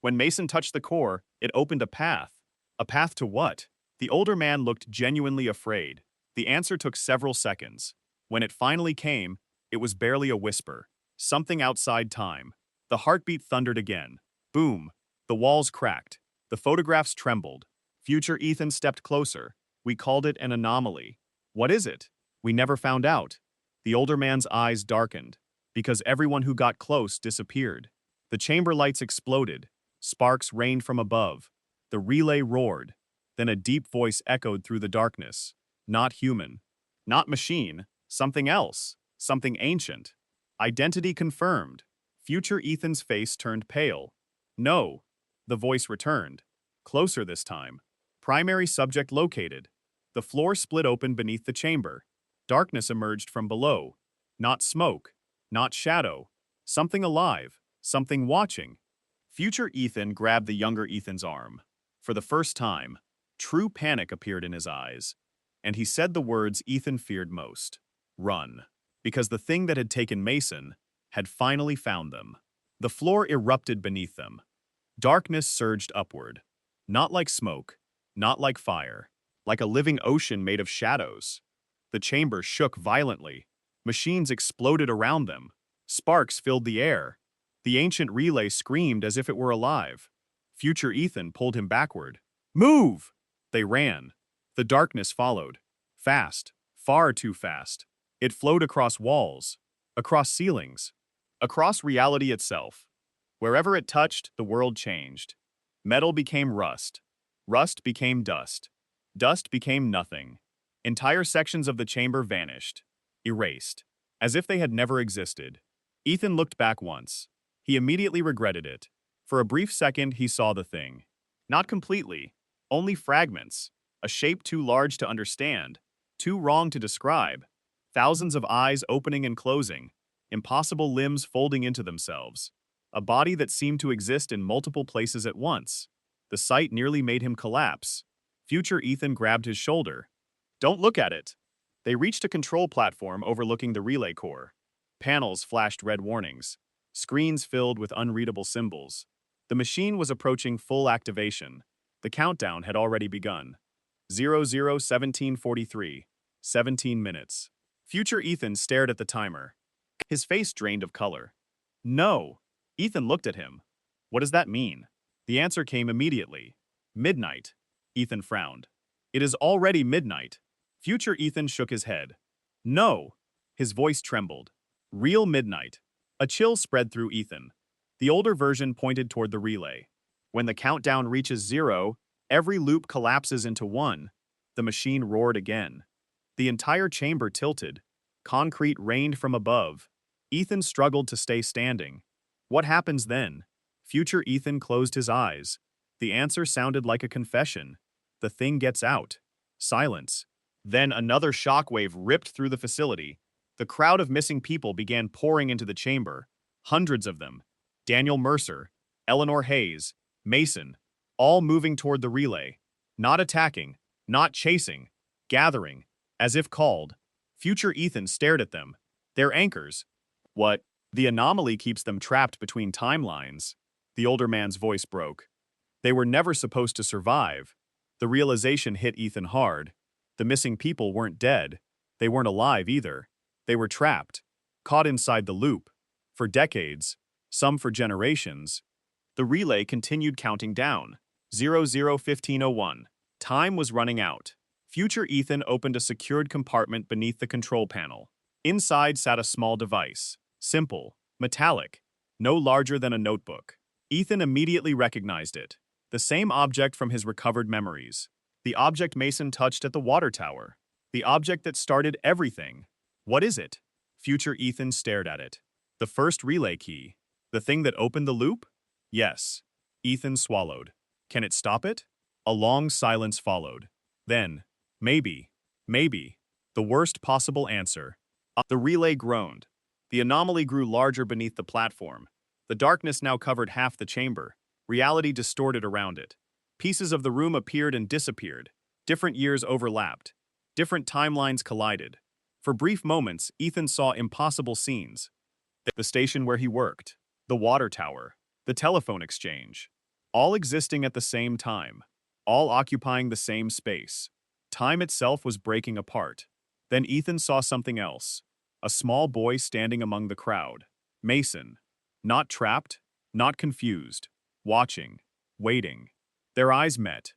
When Mason touched the core, it opened a path. A path to what? The older man looked genuinely afraid. The answer took several seconds. When it finally came, it was barely a whisper. Something outside time. The heartbeat thundered again. Boom. The walls cracked. The photographs trembled. Future Ethan stepped closer. "We called it an anomaly." "What is it?" "We never found out." The older man's eyes darkened, because everyone who got close disappeared. The chamber lights exploded. Sparks rained from above. The relay roared. Then a deep voice echoed through the darkness. Not human. Not machine. Something else. Something ancient. Identity confirmed. Future Ethan's face turned pale. "No." The voice returned. Closer this time. "Primary subject located." The floor split open beneath the chamber. Darkness emerged from below. Not smoke, not shadow. Something alive, something watching. Future Ethan grabbed the younger Ethan's arm. For the first time, true panic appeared in his eyes, and he said the words Ethan feared most. Run. Because the thing that had taken Mason had finally found them. The floor erupted beneath them. Darkness surged upward. Not like smoke, not like fire, like a living ocean made of shadows. The chamber shook violently. Machines exploded around them. Sparks filled the air. The ancient relay screamed as if it were alive. Future Ethan pulled him backward. Move! They ran. The darkness followed. Fast, far too fast. It flowed across walls, across ceilings, across reality itself. Wherever it touched, the world changed. Metal became rust. Rust became dust. Dust became nothing. Entire sections of the chamber vanished, erased, as if they had never existed. Ethan looked back once. He immediately regretted it. For a brief second, he saw the thing. Not completely, only fragments, a shape too large to understand, too wrong to describe. Thousands of eyes opening and closing, impossible limbs folding into themselves. A body that seemed to exist in multiple places at once. The sight nearly made him collapse. Future Ethan grabbed his shoulder. Don't look at it. They reached a control platform overlooking the relay core. Panels flashed red warnings. Screens filled with unreadable symbols. The machine was approaching full activation. The countdown had already begun. 00:17:43. 17 minutes. Future Ethan stared at the timer. His face drained of color. No. Ethan looked at him. What does that mean? The answer came immediately. Midnight. Ethan frowned. It is already midnight. Future Ethan shook his head. No. His voice trembled. Real midnight. A chill spread through Ethan. The older version pointed toward the relay. When the countdown reaches 0, every loop collapses into 1. The machine roared again. The entire chamber tilted. Concrete rained from above. Ethan struggled to stay standing. What happens then? Future Ethan closed his eyes. The answer sounded like a confession. The thing gets out. Silence. Then another shockwave ripped through the facility. The crowd of missing people began pouring into the chamber. Hundreds of them. Daniel Mercer, Eleanor Hayes, Mason, all moving toward the relay. Not attacking, not chasing, gathering, as if called. Future Ethan stared at them. They're anchors. What? The anomaly keeps them trapped between timelines. The older man's voice broke. They were never supposed to survive. The realization hit Ethan hard. The missing people weren't dead. They weren't alive either. They were trapped, caught inside the loop. For decades, some for generations. The relay continued counting down. 00:15:01. Time was running out. Future Ethan opened a secured compartment beneath the control panel. Inside sat a small device. Simple, metallic, no larger than a notebook. Ethan immediately recognized it. The same object from his recovered memories. The object Mason touched at the water tower. The object that started everything. What is it? Future Ethan stared at it. The first relay key. The thing that opened the loop? Yes. Ethan swallowed. Can it stop it? A long silence followed. Then, maybe. The worst possible answer. The relay groaned. The anomaly grew larger beneath the platform. The darkness now covered half the chamber. Reality distorted around it. Pieces of the room appeared and disappeared. Different years overlapped. Different timelines collided. For brief moments, Ethan saw impossible scenes. The station where he worked, the water tower, the telephone exchange, all existing at the same time, all occupying the same space. Time itself was breaking apart. Then Ethan saw something else. A small boy standing among the crowd. Mason. Not trapped, not confused. Watching. Waiting. Their eyes met.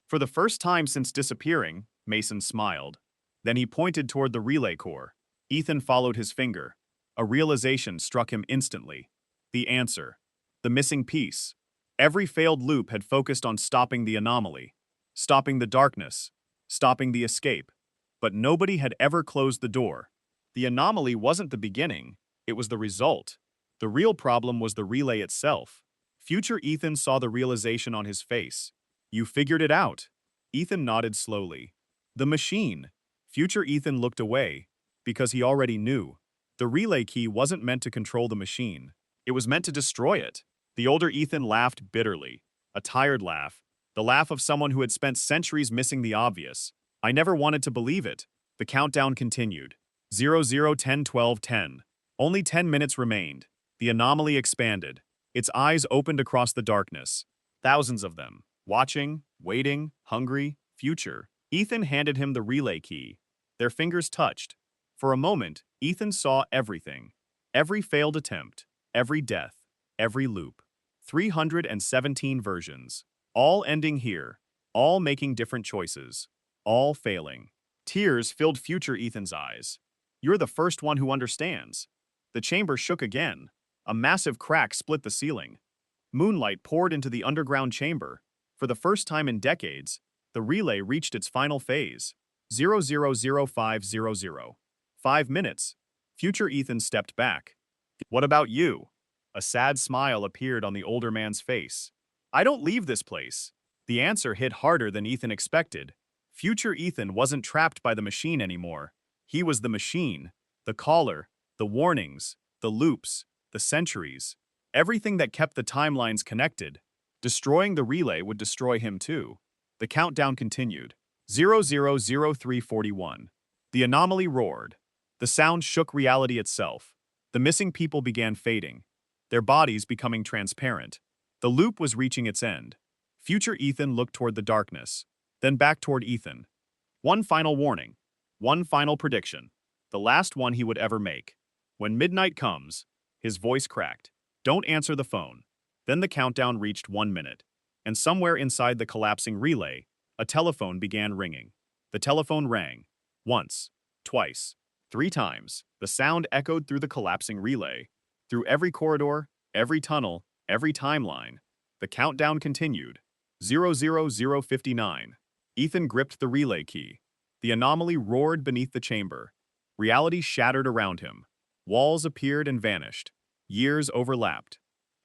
For the first time since disappearing, Mason smiled. Then he pointed toward the relay core. Ethan followed his finger. A realization struck him instantly. The answer. The missing piece. Every failed loop had focused on stopping the anomaly, stopping the darkness, stopping the escape. But nobody had ever closed the door. The anomaly wasn't the beginning, it was the result. The real problem was the relay itself. Future Ethan saw the realization on his face. You figured it out. Ethan nodded slowly. The machine. Future Ethan looked away, because he already knew. The relay key wasn't meant to control the machine. It was meant to destroy it. The older Ethan laughed bitterly. A tired laugh. The laugh of someone who had spent centuries missing the obvious. I never wanted to believe it. The countdown continued. 00, 10, 12, 10. Only 10 minutes remained. The anomaly expanded. Its eyes opened across the darkness. Thousands of them. Watching, waiting, hungry, future. Ethan handed him the relay key. Their fingers touched. For a moment, Ethan saw everything. Every failed attempt. Every death. Every loop. 317 versions. All ending here. All making different choices. All failing. Tears filled future Ethan's eyes. You're the first one who understands. The chamber shook again. A massive crack split the ceiling. Moonlight poured into the underground chamber. For the first time in decades, the relay reached its final phase. 000500. 5 minutes. Future Ethan stepped back. What about you? A sad smile appeared on the older man's face. I don't leave this place. The answer hit harder than Ethan expected. Future Ethan wasn't trapped by the machine anymore. He was the machine, the caller, the warnings, the loops, the centuries, everything that kept the timelines connected. Destroying the relay would destroy him too. The countdown continued. 000341. The anomaly roared. The sound shook reality itself. The missing people began fading, their bodies becoming transparent. The loop was reaching its end. Future Ethan looked toward the darkness, then back toward Ethan. One final warning. One final prediction. The last one he would ever make. When midnight comes, his voice cracked. Don't answer the phone. Then the countdown reached 1 minute, and somewhere inside the collapsing relay, a telephone began ringing. The telephone rang. Once, twice, 3 times. The sound echoed through the collapsing relay. Through every corridor, every tunnel, every timeline. The countdown continued. 00059. Ethan gripped the relay key. The anomaly roared beneath the chamber. Reality shattered around him. Walls appeared and vanished. Years overlapped.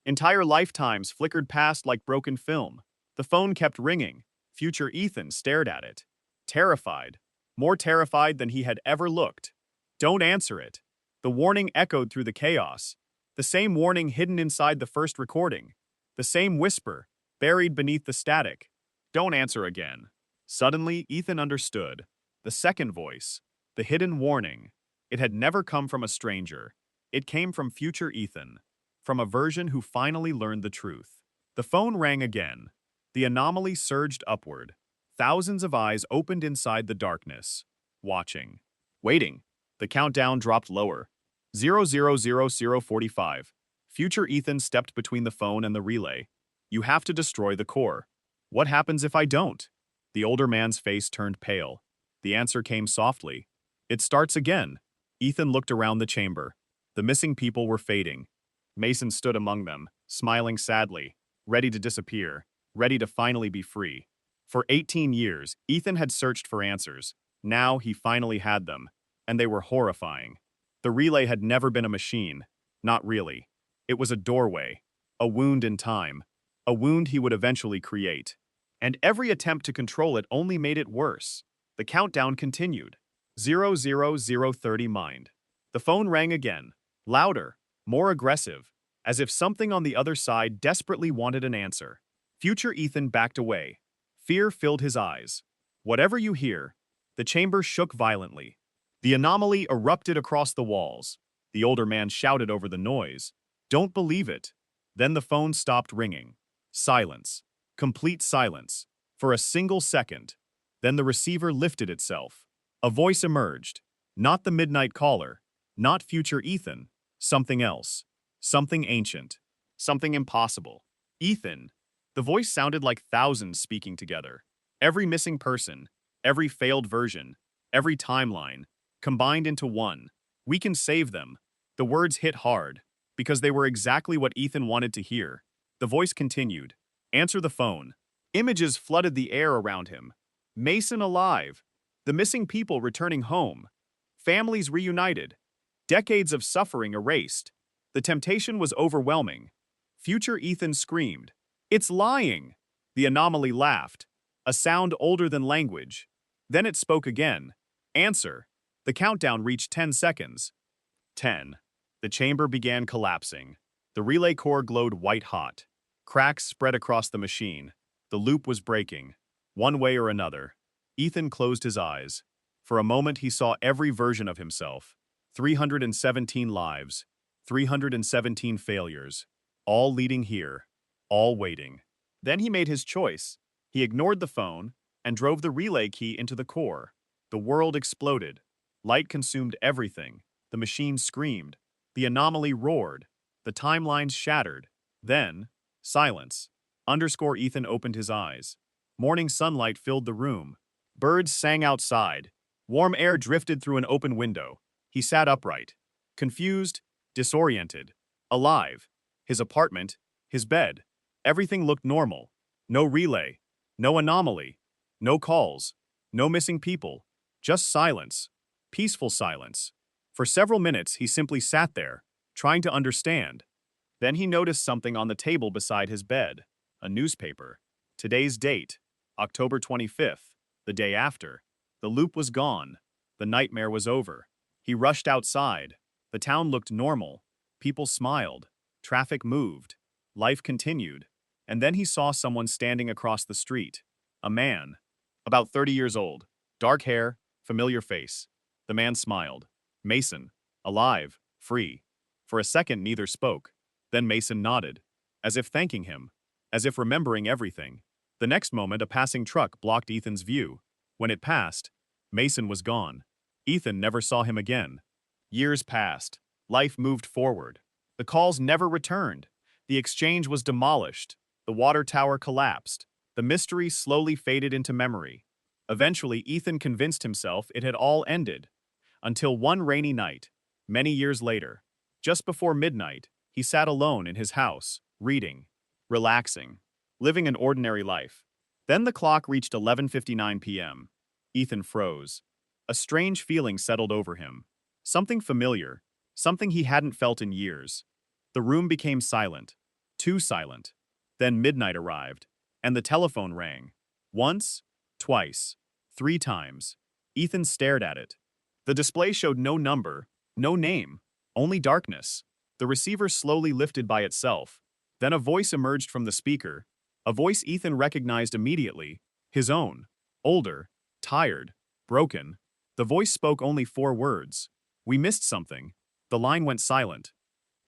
Entire lifetimes flickered past like broken film. The phone kept ringing. Future Ethan stared at it. Terrified. More terrified than he had ever looked. Don't answer it. The warning echoed through the chaos. The same warning hidden inside the first recording. The same whisper, buried beneath the static. Don't answer again. Suddenly, Ethan understood. The second voice. The hidden warning. It had never come from a stranger. It came from future Ethan. From a version who finally learned the truth. The phone rang again. The anomaly surged upward. Thousands of eyes opened inside the darkness. Watching. Waiting. The countdown dropped lower. 000045. Future Ethan stepped between the phone and the relay. You have to destroy the core. What happens if I don't? The older man's face turned pale. The answer came softly. It starts again. Ethan looked around the chamber. The missing people were fading. Mason stood among them, smiling sadly, ready to disappear, ready to finally be free. For 18 years, Ethan had searched for answers. Now he finally had them, and they were horrifying. The relay had never been a machine. Not really. It was a doorway, a wound in time, a wound he would eventually create. And every attempt to control it only made it worse. The countdown continued. 00030 mind. The phone rang again, louder, more aggressive, as if something on the other side desperately wanted an answer. Future Ethan backed away. Fear filled his eyes. Whatever you hear, the chamber shook violently. The anomaly erupted across the walls. The older man shouted over the noise. Don't believe it. Then the phone stopped ringing. Silence. Complete silence. For a single second. Then the receiver lifted itself. A voice emerged. Not the midnight caller. Not future Ethan. Something else. Something ancient. Something impossible. Ethan. The voice sounded like thousands speaking together. Every missing person, every failed version, every timeline, combined into one. We can save them. The words hit hard, because they were exactly what Ethan wanted to hear. The voice continued. Answer the phone. Images flooded the air around him. Mason alive. The missing people returning home. Families reunited. Decades of suffering erased. The temptation was overwhelming. Future Ethan screamed. It's lying! The anomaly laughed. A sound older than language. Then it spoke again. Answer. The countdown reached 10 seconds. 10. The chamber began collapsing. The relay core glowed white-hot. Cracks spread across the machine. The loop was breaking. One way or another. Ethan closed his eyes. For a moment he saw every version of himself. 317 lives. 317 failures. All leading here. All waiting. Then he made his choice. He ignored the phone and drove the relay key into the core. The world exploded. Light consumed everything. The machine screamed. The anomaly roared. The timelines shattered. Then, silence. Ethan opened his eyes. Morning sunlight filled the room. Birds sang outside. Warm air drifted through an open window. He sat upright. Confused, disoriented, alive. His apartment, his bed. Everything looked normal. No relay. No anomaly. No calls. No missing people. Just silence. Peaceful silence. For several minutes he simply sat there, trying to understand. Then he noticed something on the table beside his bed. A newspaper. Today's date, October 25th, the day after. The loop was gone. The nightmare was over. He rushed outside. The town looked normal. People smiled. Traffic moved. Life continued. And then he saw someone standing across the street. A man. About 30 years old. Dark hair, familiar face. The man smiled. Mason. Alive. Free. For a second neither spoke. Then Mason nodded. As if thanking him. As if remembering everything. The next moment a passing truck blocked Ethan's view. When it passed, Mason was gone. Ethan never saw him again. Years passed. Life moved forward. The calls never returned. The exchange was demolished. The water tower collapsed. The mystery slowly faded into memory. Eventually, Ethan convinced himself it had all ended. Until one rainy night, many years later, just before midnight, he sat alone in his house, reading, relaxing, living an ordinary life. Then the clock reached 11:59 p.m. Ethan froze. A strange feeling settled over him. Something familiar, something he hadn't felt in years. The room became silent, too silent. Then midnight arrived, and the telephone rang. Once, twice, 3 times. Ethan stared at it. The display showed no number, no name, only darkness. The receiver slowly lifted by itself. Then a voice emerged from the speaker, a voice Ethan recognized immediately, his own. Older, tired, broken. The voice spoke only 4 words. "We missed something." The line went silent.